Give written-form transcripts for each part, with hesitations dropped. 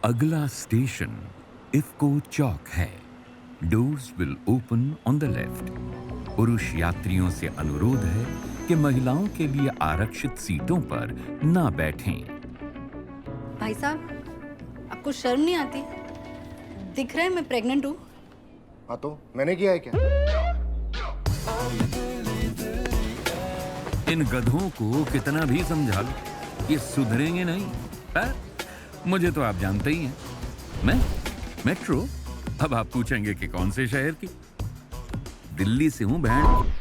अगला स्टेशन इफ्को चौक है। Doors will open on the left. पुरुष यात्रियों से अनुरोध है कि महिलाओं के लिए आरक्षित सीटों पर ना बैठें। भाई साहब, आपको शर्म नहीं आती? दिख रहा है मैं प्रेग्नेंट हूँ। हाँ तो मैंने किया है क्या? इन गधों को कितना भी समझा लो, ये सुधरेंगे नहीं। पर मुझे तो आप जानते ही हैं, मैं मेट्रो। अब आप पूछेंगे कि कौन से शहर की? दिल्ली से हूं बहन।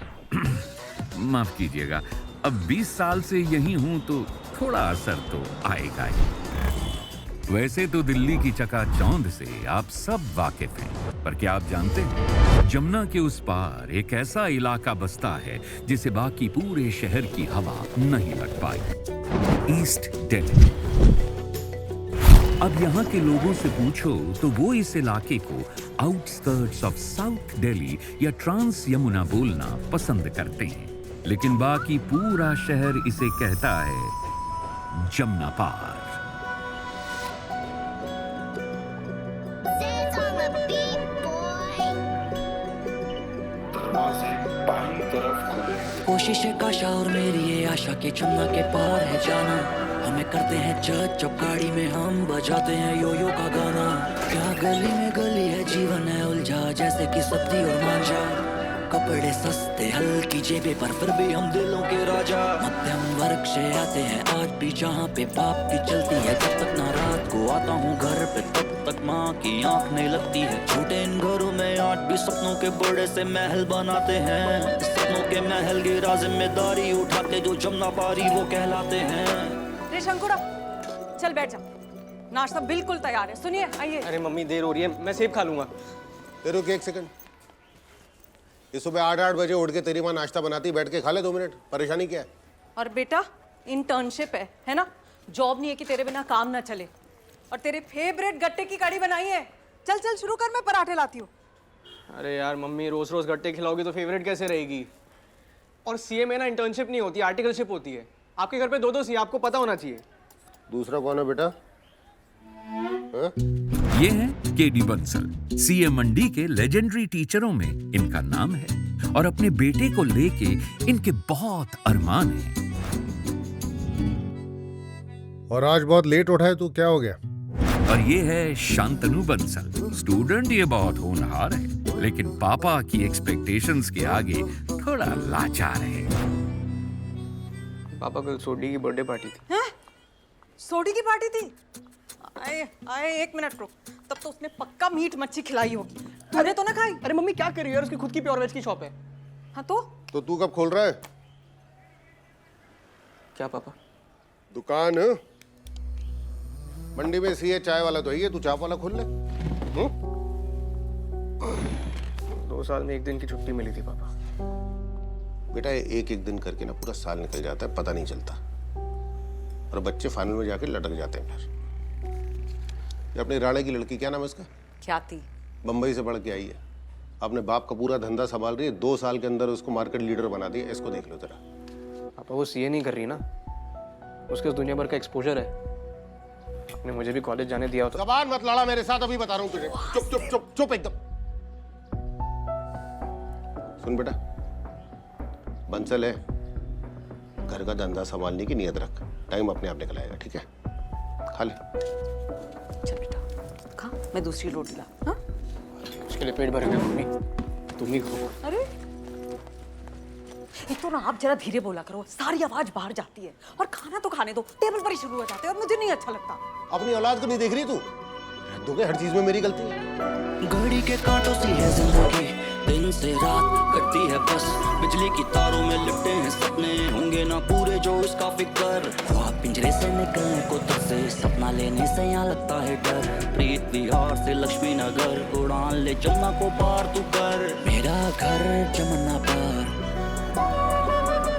माफ कीजिएगा, अब 20 साल से यही हूं तो थोड़ा असर तो आएगा ही। वैसे तो दिल्ली की चकाचौंध से आप सब वाकिफ हैं, पर क्या आप जानते हैं जमुना के उस पार एक ऐसा इलाका बसता है जिसे बाकी पूरे शहर की हवा नहीं लग पाई? ईस्ट दिल्ली। अब यहाँ के लोगों से पूछो तो वो इस इलाके को आउटस्कर्ट्स ऑफ साउथ दिल्ली या ट्रांस यमुना बोलना पसंद करते हैं, लेकिन बाकी पूरा शहर इसे कहता है जमुना पार। कोशिश का और मेरी ये आशा के जमुना के पार है जाना। हमें करते हैं जज जब गाड़ी में हम बजाते हैं यो यो का गाना। क्या गली में गली है, जीवन है उलझा जैसे कि सब्जी और मांझा। कपड़े सस्ते हल्की जेबे पर फिर भी हम दिलों के राजा। मध्यम वर्ग से आते हैं आज भी जहाँ पे बाप की चलती है। जब तक ना रात को आता हूँ घर पे तब तक माँ की आँख नहीं लगती है। छोटे इन घरों में आज भी सपनों के बड़े से महल बनाते हैं। सपनों के महल गिरा जिम्मेदारी उठाते जो जमुना पारी वो कहलाते हैं। रे शंकुरा, चल बैठ जा, नाश्ता बिल्कुल तैयार है। सुनिए, आइए। अरे मम्मी देर हो रही है, मैं सेब खा लूंगा। रुक एक सेकंड। ये सुबह 8-8 बजे उठ के तेरी माँ नाश्ता बनाती, बैठ के खा ले 2 मिनट। परेशानी क्या है? और बेटा इंटर्नशिप है ना? जॉब नहीं है कि तेरे बिना काम ना चले। और तेरे फेवरेट गट्टे की कड़ी बनाई है। चल चल शुरू कर, मैं पराठे लाती हूँ। अरे यार मम्मी, रोज रोज गट्टे खिलाओगी तो फेवरेट कैसे रहेगी? और सीए में ना इंटर्नशिप नहीं होती, आर्टिकलशिप होती है। आपके घर पे 2-2 सीए, आपको पता होना चाहिए। दूसरा कौन है बेटा? ये हैं केडी बंसल, सीए मंडी के लेजेंडरी टीचरों में इनका नाम है और अपने बेटे को लेके इनके बहुत अरमान हैं। और आज बहुत लेट उठा है तू, क्या हो गया? और ये है शांतनु बंसल, स्टूडेंट। ये बहुत होनहार है, लेकिन पापा की एक्सपेक्टेशंस के आगे थोड़ा लाचार है। पापा कल सोडी की बर्थडे पार्टी थी। हैं? सोडी की पार्टी थी? आए आए, 1 मिनट रुक। तब तो उसने पक्का मीट मच्छी खिलाई होगी। तूने तो ना खाई? अरे मम्मी क्या कर रही है यार, उसकी खुद की प्योर वेज की शॉप है। हाँ तो तू कब खोल रहा है क्या पापा? दुकान? मंडी में सीए चाय वाला तो है, तू चाप वाला खोल ले। 2 साल में 1 दिन की छुट्टी मिली थी पापा। बेटा एक एक दिन करके ना पूरा साल निकल जाता है, पता नहीं चलता। और बच्चे फाइनल में जाके लटक जाते हैं फिर। ये अपनी राणे की लड़की, क्या नाम है इसका? ख्याति। बंबई से पढ़ के आई है, अपने बाप का पूरा धंधा संभाल रही है। 2 साल के अंदर उसको मार्केट लीडर बना दिया। इसको देख लो जरा। पापा वो सीए नहीं कर रही ना, उसके दुनिया भर का एक्सपोजर है। आपने मुझे भी कॉलेज जाने दिया होता। जबान मत लड़ा मेरे साथ, अभी बता रहा हूँ तुझे। चुप चुप चुप चुप एकदम। सुन बेटा, बंसल है, घर का धंधा संभालने की नियत रख। टाइम अपने आप निकल आएगा, ठीक है? खा ले। चल बेटा खा, मैं दूसरी रोटी ला। हाँ? उसके लिए पेट भर गया मम्मी, तुम ही खाओ। अरे एक तो ना आप जरा धीरे बोला करो, सारी आवाज बाहर जाती है। और खाना तो खाने दो, टेबल पर ही शुरू हो जाते हैं और मुझे नहीं अच्छा लगता। अपनी औलाद को नहीं देख रही तू? रहने दो, हर चीज में मेरी गलती है। घड़ी के कांटों सी है जिंदगी, दिन से रात कटती है बस। बिजली की तारों में लिपटे हैं सपने, होंगे ना पूरे जो इसका फिक्र। ख्वाब पिंजरे से निकलने को तक से, सपना लेने से यहाँ लगता है डर। प्रीत बिहार से लक्ष्मी नगर, उड़ान ले जमुना को पार तू कर। मेरा घर जमुना पार,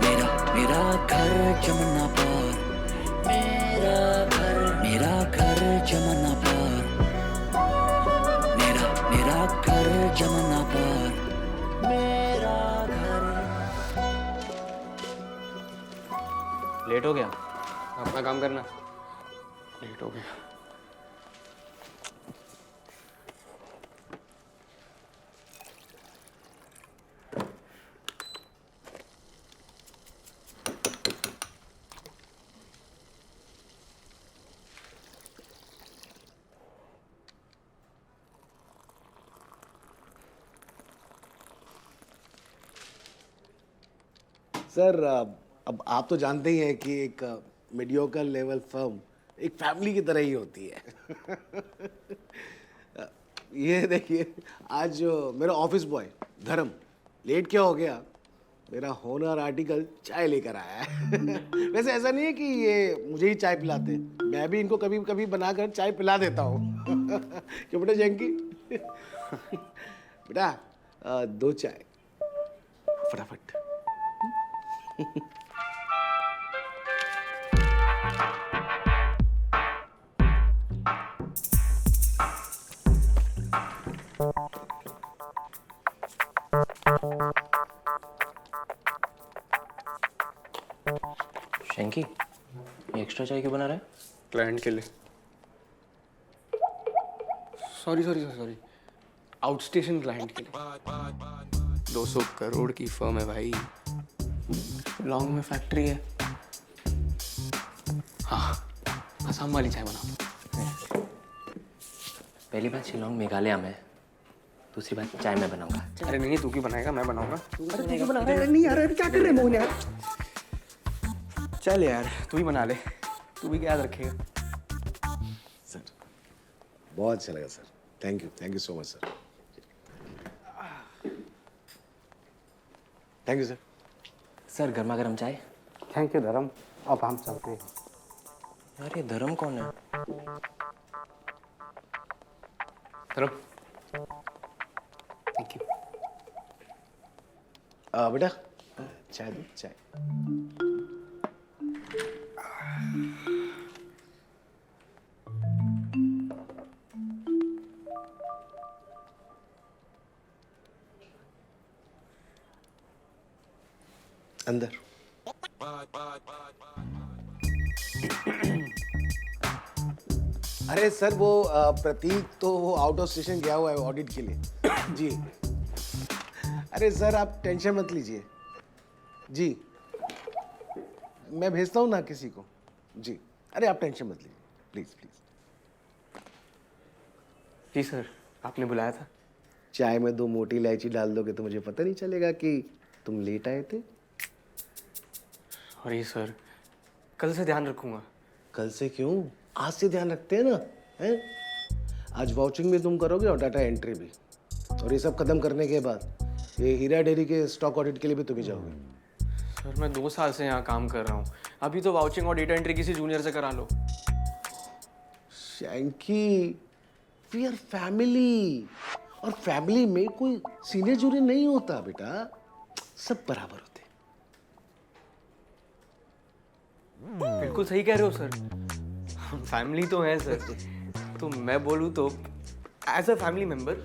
मेरा घर जमुना पार, मेरा घर जमुना पार, मेरा घर जमुना पार, मेरा घर। लेट हो गया, अपना काम करना। लेट हो गया। सर अब आप तो जानते ही हैं कि एक मीडियोकर लेवल फर्म एक फैमिली की तरह ही होती है। ये देखिए, आज जो मेरा ऑफिस बॉय धर्म लेट क्या हो गया, मेरा होनर आर्टिकल चाय लेकर आया है। वैसे ऐसा नहीं है कि ये मुझे ही चाय पिलाते, मैं भी इनको कभी कभी बनाकर चाय पिला देता हूँ। क्यों बेटा जैंकी? बेटा 2 चाय फटाफट। शैंकी, ये एक्स्ट्रा चाय क्यों बना रहा है? क्लाइंट के लिए। सॉरी आउटस्टेशन क्लाइंट के लिए। 200 करोड़ की फर्म है भाई, लॉन्ग में फैक्ट्री है। हाँ, असम वाली चाय बना। पहली बात शिलोंग मेघालय में, दूसरी बात चाय मैं बनाऊंगा। अरे नहीं, तू क्यों बनाएगा, मैं बनाऊंगा। तू बना अरे नहीं यार, अरे क्या कर रहे मोहन यार। चल यार, तू ही बना ले, तू भी क्या याद रखेगा। सर बहुत अच्छा लगा sir, thank you so much sir. Thank you sir. Sir गर्मा गर्म चाय। थैंक यू धर्म, अब हम चलते हैं। यार ये धर्म कौन है? धर्म, थैंक यू। बेटा चाय दो, चाय। अंदर। अरे सर वो प्रतीक तो वो आउट ऑफ स्टेशन गया हुआ है ऑडिट के लिए। जी अरे सर आप टेंशन मत लीजिए जी, मैं भेजता हूँ ना किसी को जी। अरे आप टेंशन मत लीजिए प्लीज प्लीज। जी सर, आपने बुलाया था। चाय में 2 मोटी इलायची डाल दोगे तो मुझे पता नहीं चलेगा कि तुम लेट आए थे। सॉरी सर, कल से ध्यान रखूंगा। कल से क्यों, आज से ध्यान रखते हैं ना, हैं? आज वाउचिंग भी तुम करोगे और डाटा एंट्री भी, और ये सब खत्म करने के बाद ये हीरा डेयरी के स्टॉक ऑडिट के लिए भी तुम ही जाओगे। सर मैं 2 साल से यहाँ काम कर रहा हूँ, अभी तो वाउचिंग और डेटा एंट्री किसी जूनियर से करा लो। शैंकी, वी आर फैमिली, और फैमिली में कोई सीनियर जूनियर नहीं होता बेटा, सब बराबर होते। बिल्कुल सही कह रहे हो सर, फैमिली तो है सर। तो मैं बोलूँ तो एज अ फैमिली मेंबर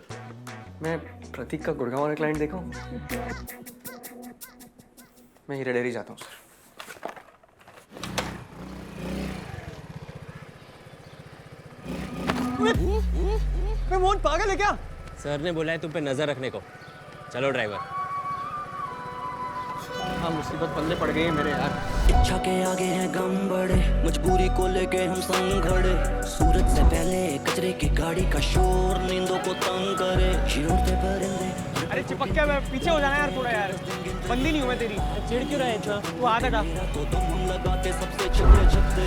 मैं प्रतीक का गुड़गांव वाला क्लाइंट देखा हूँ। मैं हीरा डेयरी जाता हूँ सर। मैं मोहन पागल है क्या? सर ने बोला है तुम पे नजर रखने को। चलो ड्राइवर। हाँ, मुसीबत पल्ले पड़ गई है मेरे यार। इच्छा के आगे हैं गम बड़े, मजबूरी को लेके हम संग खड़े। सूरज से पहले कचरे की गाड़ी का शोर नींदों को तंग करे। चिड़ते परिंदे। अरे चिपक क्या, मैं पीछे हो जाना यार थोड़ा यार, बंदी नहीं हूँ मैं तेरी। चिढ़ क्यों रहा है? तू हाथ हटा। तो तुम हम लगाते सबसे छिपे छपते,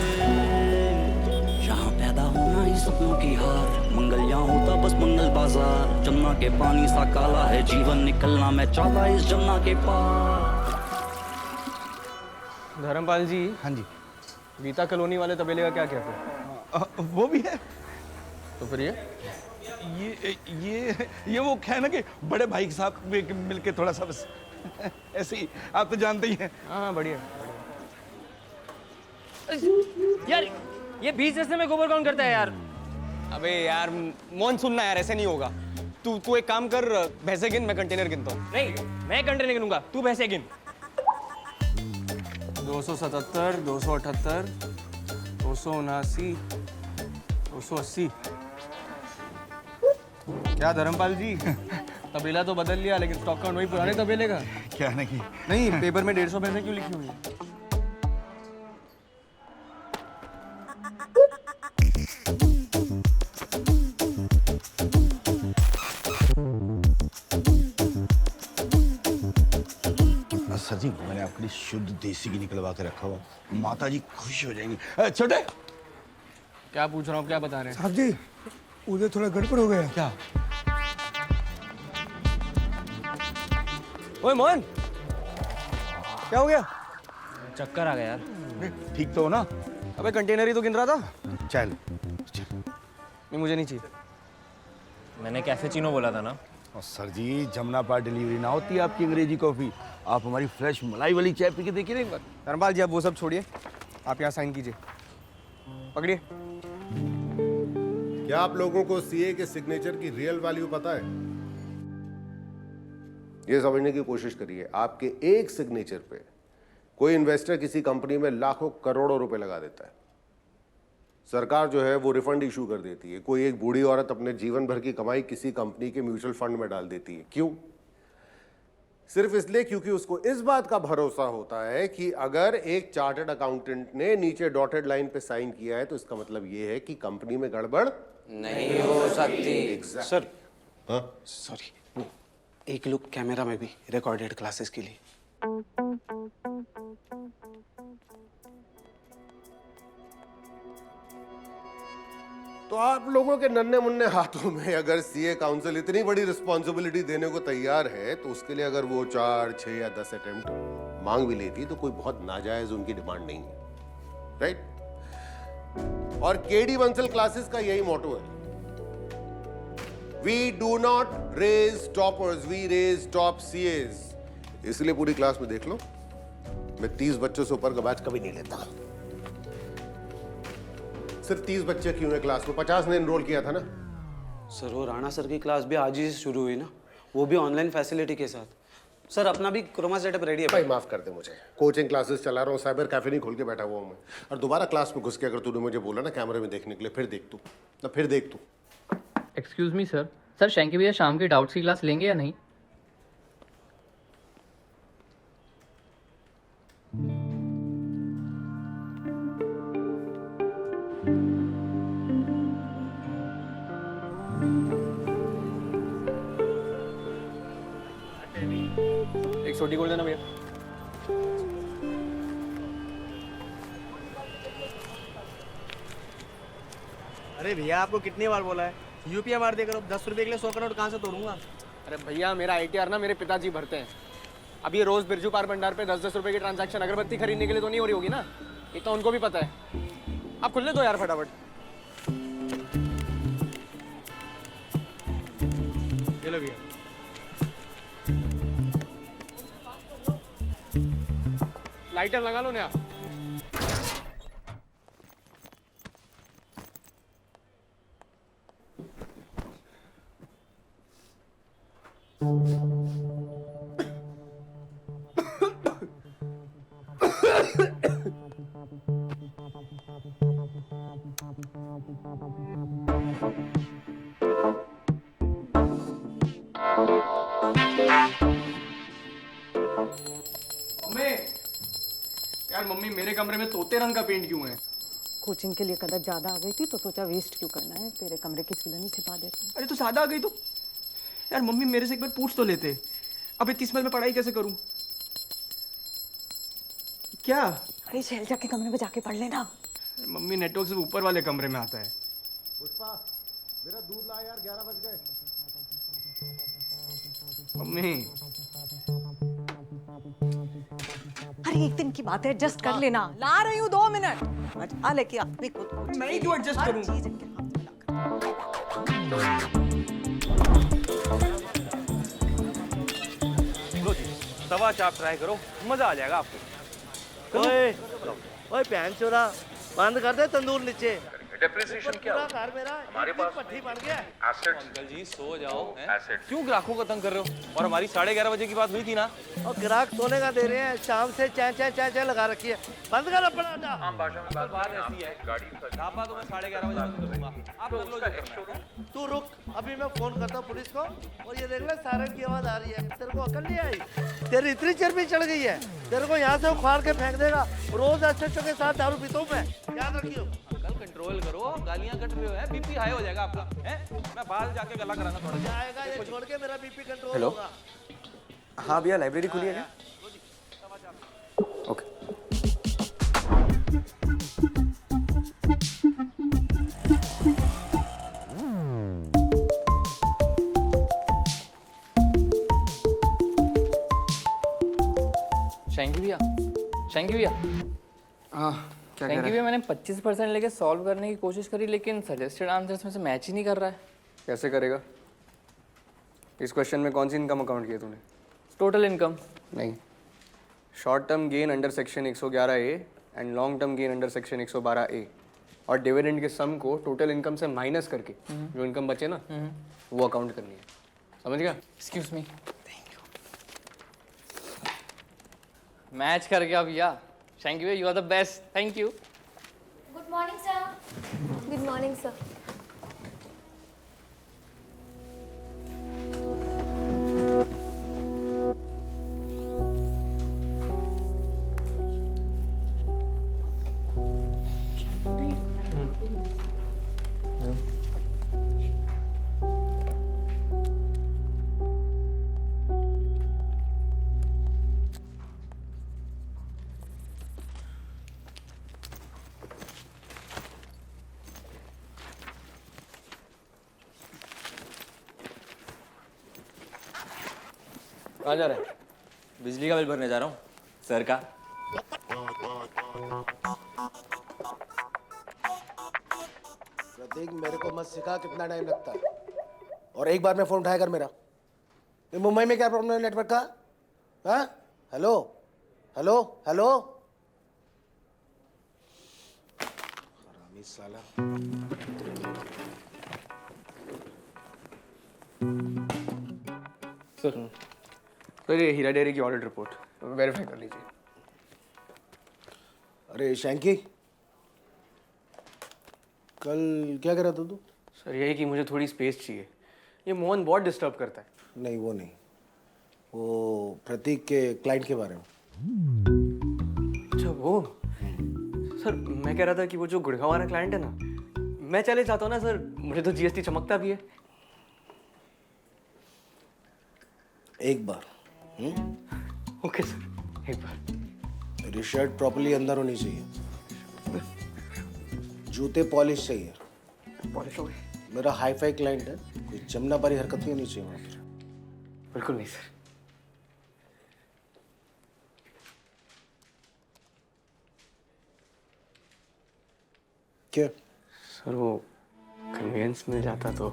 यहाँ पैदा होना ही सपनों की हार। मंगल यहाँ होता बस मंगल बाजार। जमुना के पानी सा काला है जीवन, निकलना मैं चाहता इस जमुना के पार। धर्मपाल जी। हाँ जी। गीता कॉलोनी वाले तबेले का क्या कहते हैं? वो भी है। तो फिर ये वो है ना कि बड़े भाई के साथ मिलके थोड़ा सा बस ऐसे ही, आप तो जानते ही हैं। हाँ बढ़िया। यार ये 20 रस्ते में गोबर कौन करता है यार? अबे यार मोहन सुनना यार, ऐसे नहीं होगा। तू एक काम कर, भैंसे गिन, मैं कंटेनर गिनता हूँ। नहीं, मैं कंटेनर गिनूंगा, तू भैंसे गिन। 277, 278, 279, 280। क्या धर्मपाल जी, तबेला तो बदल लिया लेकिन स्टॉक काउंट वही पुराने तबेले का। क्या नहीं? नहीं, पेपर में 150 भैंसे क्यों लिखी हुई है? सर जी मैंने आपके लिए शुद्ध देसी घी निकलवा के रखा हुआ, माता जी खुश हो जाएंगी। छोटे क्या पूछ रहा हूँ, क्या बता रहे हैं? साहब जी उधर थोड़ा गड़बड़ हो गया। क्या? ओए मोहन, क्या हो गया? चक्कर आ गया यार। ठीक तो हो ना? अबे कंटेनर ही तो गिन रहा था। चल नहीं मुझे नहीं चाहिए। मैंने कैफे चीनो बोला था ना। और सर जी जमुना पार डिलीवरी ना होती है आपकी अंग्रेजी कॉफी, आप हमारी फ्रेश मलाई वाली चाय पी के देखिए ना एक बार। धर्मपाल जी आप वो सब छोड़िए, आप यहाँ साइन कीजिए। पकड़िए। क्या आप लोगों को सीए के सिग्नेचर की रियल वैल्यू पता है? ये समझने की कोशिश करिए, आपके एक सिग्नेचर पे कोई इन्वेस्टर किसी कंपनी में लाखों करोड़ों रुपए लगा देता है। सरकार जो है वो रिफंड इशू कर देती है। कोई एक बूढ़ी औरत अपने जीवन भर की कमाई किसी कंपनी के म्यूचुअल फंड में डाल देती है। क्यों? सिर्फ इसलिए क्योंकि उसको इस बात का भरोसा होता है कि अगर एक चार्टर्ड अकाउंटेंट ने नीचे डॉटेड लाइन पे साइन किया है तो इसका मतलब ये है कि कंपनी में गड़बड़ नहीं हो सकती। सर हाँ? सॉरी, एक लुक कैमरा में भी रिकॉर्डेड क्लासेस के लिए। तो आप लोगों के नन्हे मुन्ने हाथों में अगर सीए काउंसिल इतनी बड़ी रिस्पॉन्सिबिलिटी देने को तैयार है तो उसके लिए अगर वो 4, 6 या 10 अटेम्प्ट मांग भी लेती तो कोई बहुत नाजायज उनकी डिमांड नहीं है, राइट? और केडी बंसल क्लासेस का यही मोटो है, we do not raise toppers, we raise top CS. इसलिए पूरी क्लास में देख लो, मैं 30 बच्चों से ऊपर का बैच कभी नहीं लेता। सिर्फ 30 बच्चे क्यों है क्लास में? 50 ने एनरोल किया था ना। सर वो राणा सर की क्लास भी आज ही से शुरू हुई ना, वो भी ऑनलाइन फैसिलिटी के साथ। सर अपना भी क्रोमा सेटअप रेडी है। भाई माफ कर दे मुझे, कोचिंग क्लासेस चला रहा हूँ, साइबर कैफे नहीं खोल के बैठा हुआ हूँ मैं। और दोबारा क्लास में घुस के अगर तूने मुझे बोला ना कैमरे में देखने के लिए, फिर देख तू ना, फिर देख तू। Excuse me sir, sir Shanky भैया शाम की डाउट्स की क्लास लेंगे या नहीं? एक छोटी गोल देना भैया। अरे भैया आपको कितनी बार बोला है, यूपीआई मार देकर 10 रुपए के लिए 100 करोड़ कहाँ से तोड़ूंगा? अरे भैया मेरा आईटीआर ना मेरे पिताजी भरते हैं। अब ये रोज बिरजू पार भंडार पे 10-10 रुपए की ट्रांजैक्शन अगरबत्ती खरीदने के लिए तो नहीं हो रही होगी ना, ये तो उनको भी पता है। आप खुलने दो यार फटाफट। ये लो भैया। लाइटर लगा लो ना। यार मम्मी मेरे कमरे में तोते रंग का पेंट क्यों है? कोचिंग के लिए कदर ज्यादा आ गई थी तो सोचा वेस्ट क्यों करना है, तेरे कमरे की सीलन छिपा देते हैं। अरे तो ज्यादा आ गई तो यार मम्मी मेरे से एक बार पूछ तो लेते। अब इतनी स्मेल में पढ़ाई कैसे करूं? क्या? अरे शैलजा के कमरे में जाके पढ़ लेना। मम्मी नेटवर्क सिर्फ ऊपर वाले कमरे में आता है। पुष्पा मेरा दूध ला यार, 11 बज गए। मम्मी अरे एक दिन की बात है, एडजस्ट कर लेना। ला रही हूँ 2 मिनट। आ लेके अपने खुद को मैं क्यों एडजस्ट करूं? चीज इनके हाथ में लो जी, तवा चाप ट्राई करो, मजा आ जाएगा आपको। ओए ओए बहन चोरा, बंद कर दे तंदूर नीचे। डेप्रिसिएशन क्या पूरा घर मेरा हमारे पास पट्टी बन गया। एसेट्स। अंकल जी सो जाओ। एसेट्स क्यों ग्राहकों को तंग कर रहे हो? और हमारी 11:30 बजे की बात हुई थी ना। और ग्राहक सोने का दे रहे हैं, शाम से चाय चाय चाय चाय लगा रखी है। बंद कर अपना अड्डा। आम भाषा में बात ऐसी है, गाड़ी ढाबा तो मैं 11:30 बजे बंद करूंगा। आप कर लो जो करना है। तू रुक, अभी मैं फोन करता हूँ पुलिस को। और ये देख ले सायरन की आवाज आ रही है। तेरे को अकल नहीं आई? तेरी इतनी चर्बी चढ़ गई है, तेरे को यहाँ से उखाड़ के फेंक देगा। रोज एसएचओ के साथ दारू पीता हूँ मैं, याद रखियो। कंट्रोल करो, गालियां कट रहे हो है, बीपी हाई हो जाएगा आपका है। मैं बाहर जाके गला कराना थोड़ा सा। जाएगा ये छोड़ के मेरा बीपी कंट्रोल हेलो होगा। हाँ भैया लाइब्रेरी खुली है क्या? शैंकी भैया, शैंकी भैया, हाँ क्या कह शैंकी रहा है? भैया, मैंने 25% लेके सॉल्व करने की कोशिश करी, लेकिन सजेस्टेड आंसर्स में से मैच ही नहीं कर रहा है। कैसे करेगा? इस क्वेश्चन में कौन सी इनकम अकाउंट किया तूने? Total income. नहीं, short term gain under section 111A and long term gain under section 112A और डिविडेंड के सम को टोटल इनकम से माइनस करके जो इनकम बचे ना वो अकाउंट करनी है, समझ गया? Excuse me. मैच कर गया भैया। शैंकी भैया, you are the best. Thank you. Good morning sir. Good morning sir. कहाँ जा रहा है? बिजली का बिल भरने जा रहा हूँ सर का। प्रतीक, मेरे को मत सिखा कितना टाइम लगता है। और एक बार में फोन उठाया कर मेरा। ये मुंबई में क्या प्रॉब्लम है नेटवर्क का? हाँ, हेलो हेलो हेलो। हरामी साला। सर ये हीरा डेयरी की ऑडिट रिपोर्ट वेरीफाई कर लीजिए। अरे शैंकी, कल क्या कर रहा था तू? सर यही कि मुझे थोड़ी स्पेस चाहिए। ये मोहन बहुत डिस्टर्ब करता है। नहीं वो नहीं, वो प्रतीक के क्लाइंट के बारे में। अच्छा वो सर, मैं कह रहा था कि वो जो गुड़गांव वाला क्लाइंट है ना, मैं चले जाता हूँ ना सर, मुझे तो जीएसटी चमकता भी है। एक बार। ओके सर, एक बार। मेरी शर्ट प्रॉपर्ली अंदर होनी चाहिए, जूते पॉलिश चाहिए। पॉलिश हो गए? मेरा हाई फाई क्लाइंट है, कोई जमना पारी हरकत नहीं होनी चाहिए वहाँ पर। बिल्कुल नहीं सर। क्या? सर वो कन्वेंस मिल जाता तो।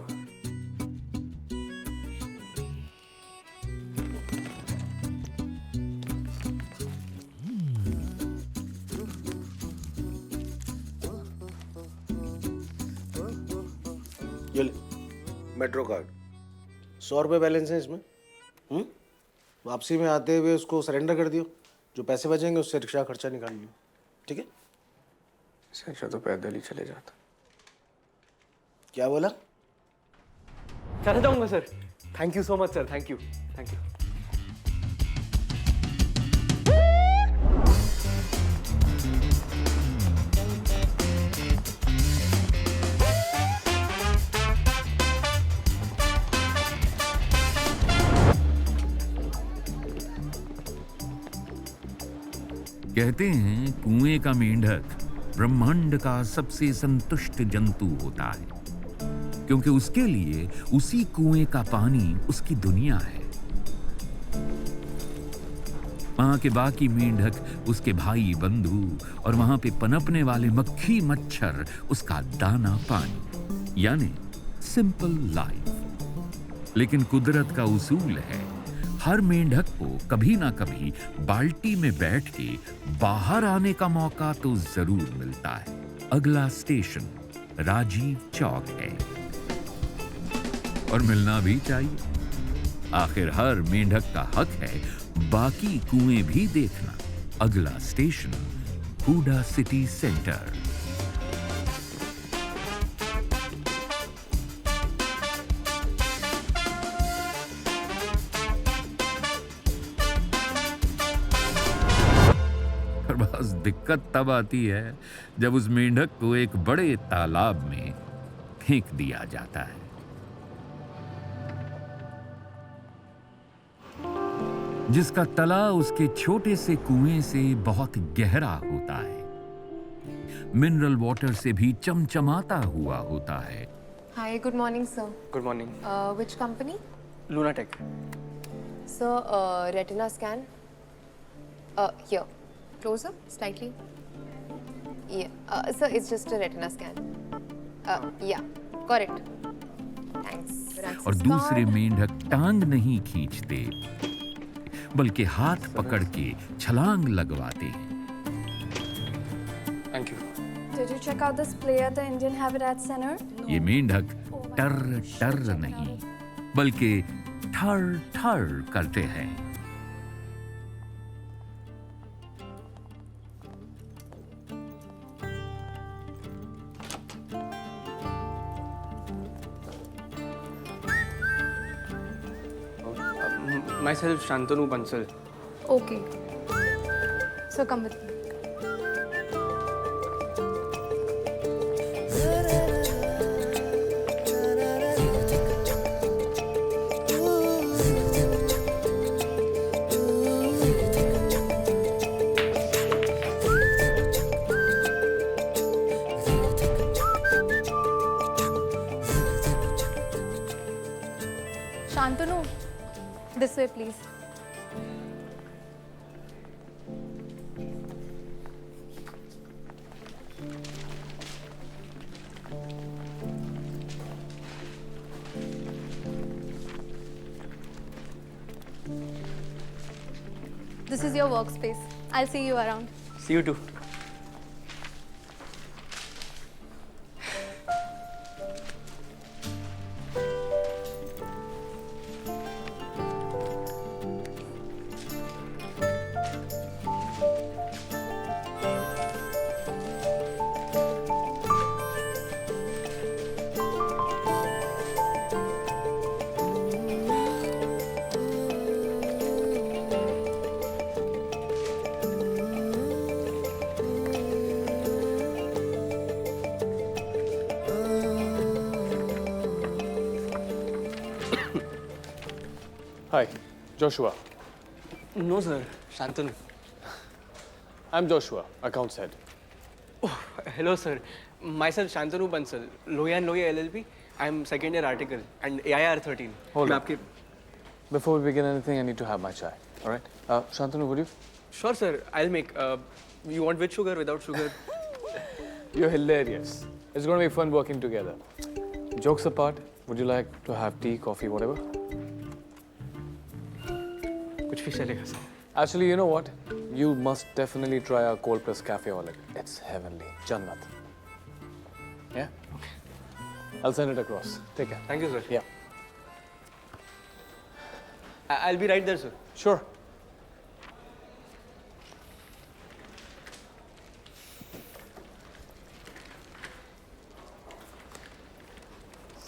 ये ले, मेट्रो कार्ड। 100 रुपये बैलेंस है इसमें। वापसी में आते हुए उसको सरेंडर कर दियो। जो पैसे बचेंगे उससे रिक्शा खर्चा निकाल लियो, ठीक है? इससे अच्छा तो पैदल ही चले जाता। क्या बोला? चला जाऊंगा sir. Thank you so much sir, thank you, thank you. कहते हैं कुएं का मेंढक ब्रह्मांड का सबसे संतुष्ट जंतु होता है, क्योंकि उसके लिए उसी कुएं का पानी उसकी दुनिया है। वहां के बाकी मेंढक उसके भाई बंधु और वहां पे पनपने वाले मक्खी मच्छर उसका दाना पानी, यानी सिंपल लाइफ। लेकिन कुदरत का उसूल है, हर मेंढक को कभी ना कभी बाल्टी में बैठ के बाहर आने का मौका तो जरूर मिलता है। अगला स्टेशन राजीव चौक है और मिलना भी चाहिए। आखिर हर मेंढक का हक है बाकी कुएं भी देखना। अगला स्टेशन हुडा सिटी सेंटर। बस दिक्कत तब आती है जब उस मेंढक को एक बड़े तालाब में फेंक दिया जाता है। जिसका तला उसके छोटे से कुएं से बहुत गहरा होता है। मिनरल वाटर से भी चमचमाता हुआ होता है। Hi, good morning, sir. Good morning. Which company? लूनाटेक। Sir, retina scan. Here. Closer, slightly. Yeah. Sir, it's just a retina scan. Yeah, correct. Thanks. और दूसरे मेंढक टांग नहीं खींचते, बल्कि हाथ पकड़ के छलांग लगवाते हैं। Thank you. Did you check out this play at the Indian Habitat Center? ये मेंढक टर टर नहीं, बल्कि ठर ठर करते हैं। My self Shantanu Bansal. Okay. So come with me. Shantanu, this way, please. This is your workspace. I'll see you around. See you too. Hi, Joshua. No, sir. Shantanu. I'm Joshua, accounts head. Oh, hello, sir. Myself Shantanu Bansal, Loya and Loya LLP. I'm second year article and AIR 13. Hold मैं on. आपके- Before we begin anything, I need to have my chai. All right? Shantanu, would you? Sure, sir. I'll make. You want with sugar, without sugar? You're hilarious. It's going to be fun working together. Jokes apart, would you like to have tea, coffee, whatever? कुछ भी चलेगा, sir. Actually, you know what? You must definitely try our cold press cafe omelette. It's heavenly. Jannat. Yeah? I'll send it across. Take care. Thank you, sir. Yeah. I'll be right there, sir. Sure.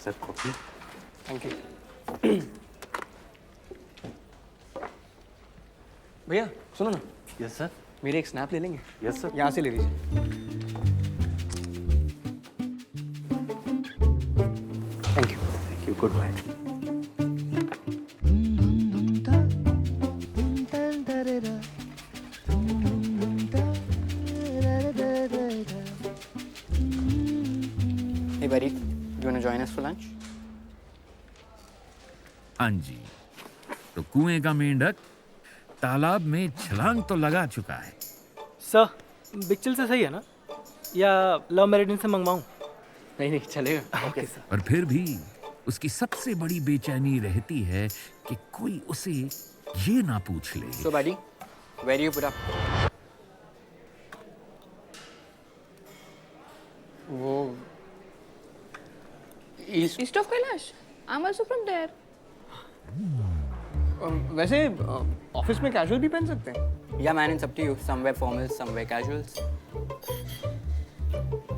Sir, coffee. Thank you. भैया सुनो ना। Yes sir. मेरे एक snap ले लेंगे? Yes sir. यहाँ से ले लीजिए। Thank you. Thank you, goodbye. Hey buddy, you wanna join us for lunch? हाँ जी, तो कुएं का मेंढक तालाब में छलांग तो लगा चुका है। सर, बिकचिल से सही है ना? या लव मैरिड से मंगवाऊं? नहीं चलेगा। Okay sir. और फिर भी उसकी सबसे बड़ी बेचैनी रहती है कि कोई उसे ये ना पूछ ले। So buddy, where do you put up? वो East of Kailash. I'm also from there. वैसे ऑफिस में कैजुअल भी पहन सकते हैं? Yeah man, it's up to you. Some wear formals, some wear casuals.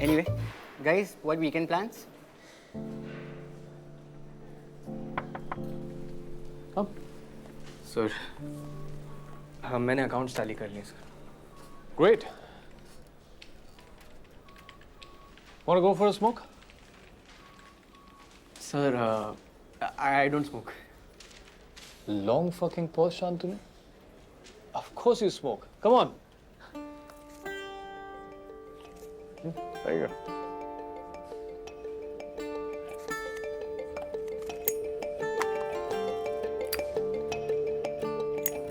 Anyway, guys, what weekend plans? Sir, हाँ मैंने accounts tally कर लिए sir. Great. Want to go for a smoke? Sir, I don't smoke. Long fucking pause, Shantanu. Of course you smoke. Come on. There you go.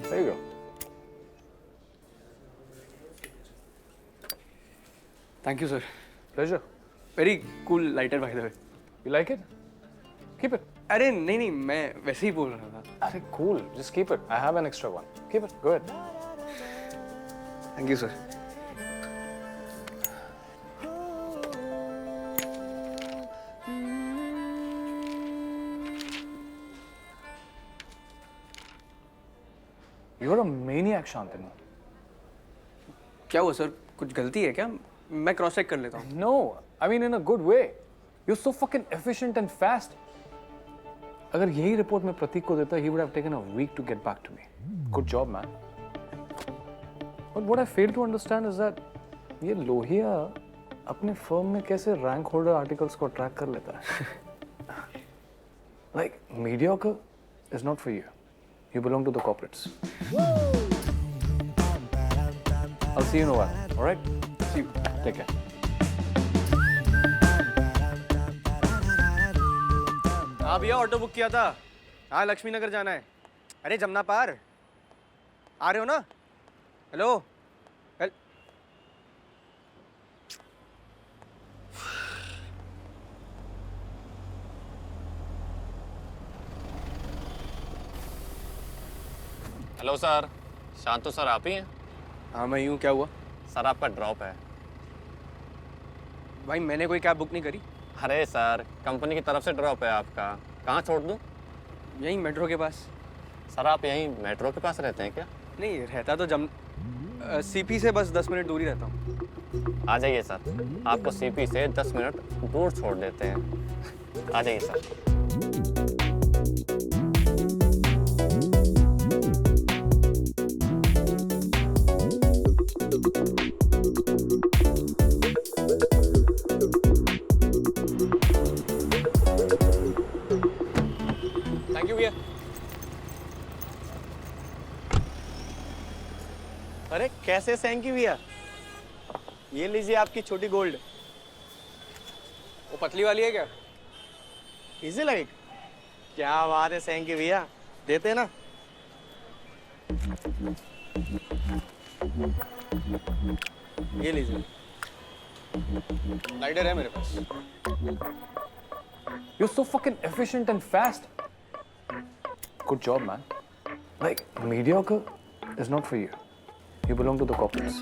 There you go. Thank you, sir. Pleasure. Very cool lighter, by the way. You like it? Keep it. अरे नहीं, मैं वैसे ही बोल रहा था. अरे cool. Just keep it. I have an extra one. Keep it. Go ahead. Thank you, sir. You're a maniac, Shantanu. क्या हुआ सर? कुछ गलती है क्या? मैं क्रॉस चेक कर लेता हूँ. No, I mean in a good way. You're so fucking efficient and fast. अगर यही रिपोर्ट मैं प्रतीक को देता, he would have taken a week to get back to me. Good job, man. But what I fail to understand is that ये लोहिया अपने firm में कैसे rank holder articles को ट्रैक कर लेता है? Like mediocre is not for you. You belong to the corporates. I'll see you in a while. All right? See you. Take care. हाँ भैया, ऑटो बुक किया था. हाँ, लक्ष्मी नगर जाना है. अरे जमुना पार आ रहे हो ना? हेलो. हेलो सर, शांतु सर आप ही हैं? हाँ मैं ही हूँ. क्या हुआ? सर आपका ड्रॉप है. भाई मैंने कोई कैब बुक नहीं करी. अरे सर, कंपनी की तरफ से ड्रॉप है आपका. कहाँ छोड़ दूँ? यहीं मेट्रो के पास. सर आप यहीं मेट्रो के पास रहते हैं क्या? नहीं रहता तो सीपी से बस 10 मिनट दूर ही रहता हूँ. आ जाइए सर, आपको सीपी से 10 मिनट दूर छोड़ देते हैं. आ जाइए सर. थैंक यू भैया. अरे कैसे थैंक यू भैया. ये लीजिए आपकी छोटी गोल्ड. वो पतली वाली है क्या? Easy like. क्या बात है, थैंक यू भैया. देते ना. ये लीजिए. लाइटर है मेरे पास. You're so fucking efficient and fast. Good job, man. Like, mediocre is not for you. You belong to the corporates.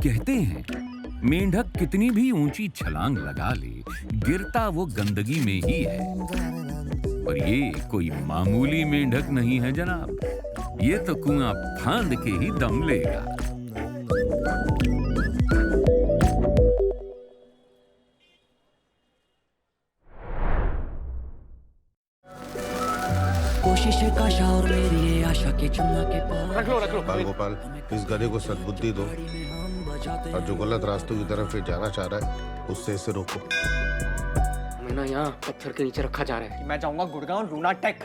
कहते हैं मेंढक कितनी भी ऊंची छलांग लगा ले, गिरता वो गंदगी में ही है. पर ये कोई मामूली मेंढक नहीं है जनाब. ये तो कुआं फांद के ही दम लेगा. कोशिश का और मेरी ये आशा के चुम्मा के पार. रख लो. बाल गोपाल, इस गधे को सद्बुद्धि दो और जो गलत रास्तों की तरफ ये जाना चाह रहा है उससे इसे रोको. हमें ना यहाँ पत्थर के नीचे रखा जा रहा है. मैं जाऊंगा गुड़गांव लूनाटेक.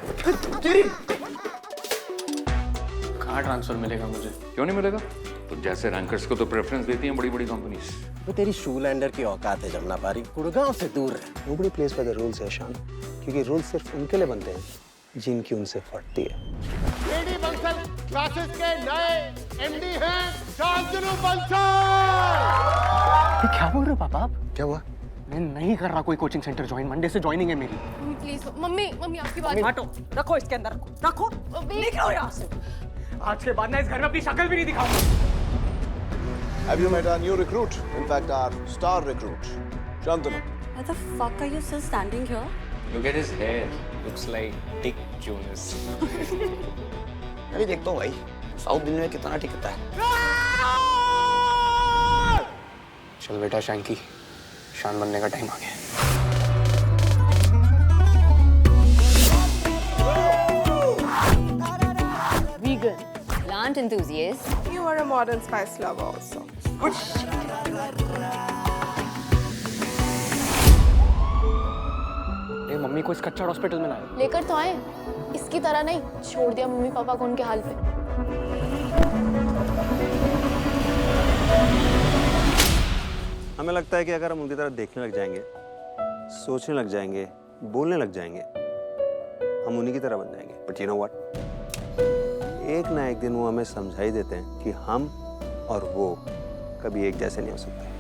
कहाँ ट्रांसफर मिलेगा मुझे? क्यों नहीं मिलेगा? तो जैसे रैंकर्स को तो प्रेफरेंस देती हैं बड़ी-बड़ी कंपनीज. वो तेरी शूलैंडर की औकात है जमुना पारी. गुड़गांव से दूर है. Nobody place by the rules है शान, क्योंकि रूल्स सिर्फ उनके लिए बनते हैं जिनकी उनसे फटती है. एडी बंसल क्लासेस के नए एमडी हैं शांतनु बंसल. क्या बोल रहे हो पापा आप? क्या हुआ? मैं नहीं कर रहा कोई कोचिंग सेंटर ज्वाइन. मंडे से ज्वाइनिंग है मेरी. प्लीज मम्मी आपकी बात. हटो, रखो इसके अंदर. रखो. निकलो यहाँ से. आज के बाद ना इस घर में अपनी शक्ल भी नहीं दिखाऊंगा. Have you met our new recruit? In fact, our star recruit, Shantanu. Why the fuck are you still standing here? Look at his hair. Looks like Dick Jonas. अभी देखता हूँ भाई, साउथ दिल्ली में कितना टिकता है. चल बेटा शैंकी, शान बनने का टाइम आ गया. Vegan, plant enthusiast. You are a modern spice lover also. ये मम्मी को इस कच्चा हॉस्पिटल में लाया. लेकर तो आए, इसकी तरह नहीं छोड़ दिया मम्मी पापा को उनके हाल पे. हमें लगता है कि अगर हम उनकी तरफ देखने लग जाएंगे, सोचने लग जाएंगे, बोलने लग जाएंगे, हम उन्हीं की तरह बन जाएंगे। बट यू नो व्हाट, एक ना एक दिन वो हमें समझा ही देते हैं कि हम और वो कभी एक जैसे नहीं हो सकते।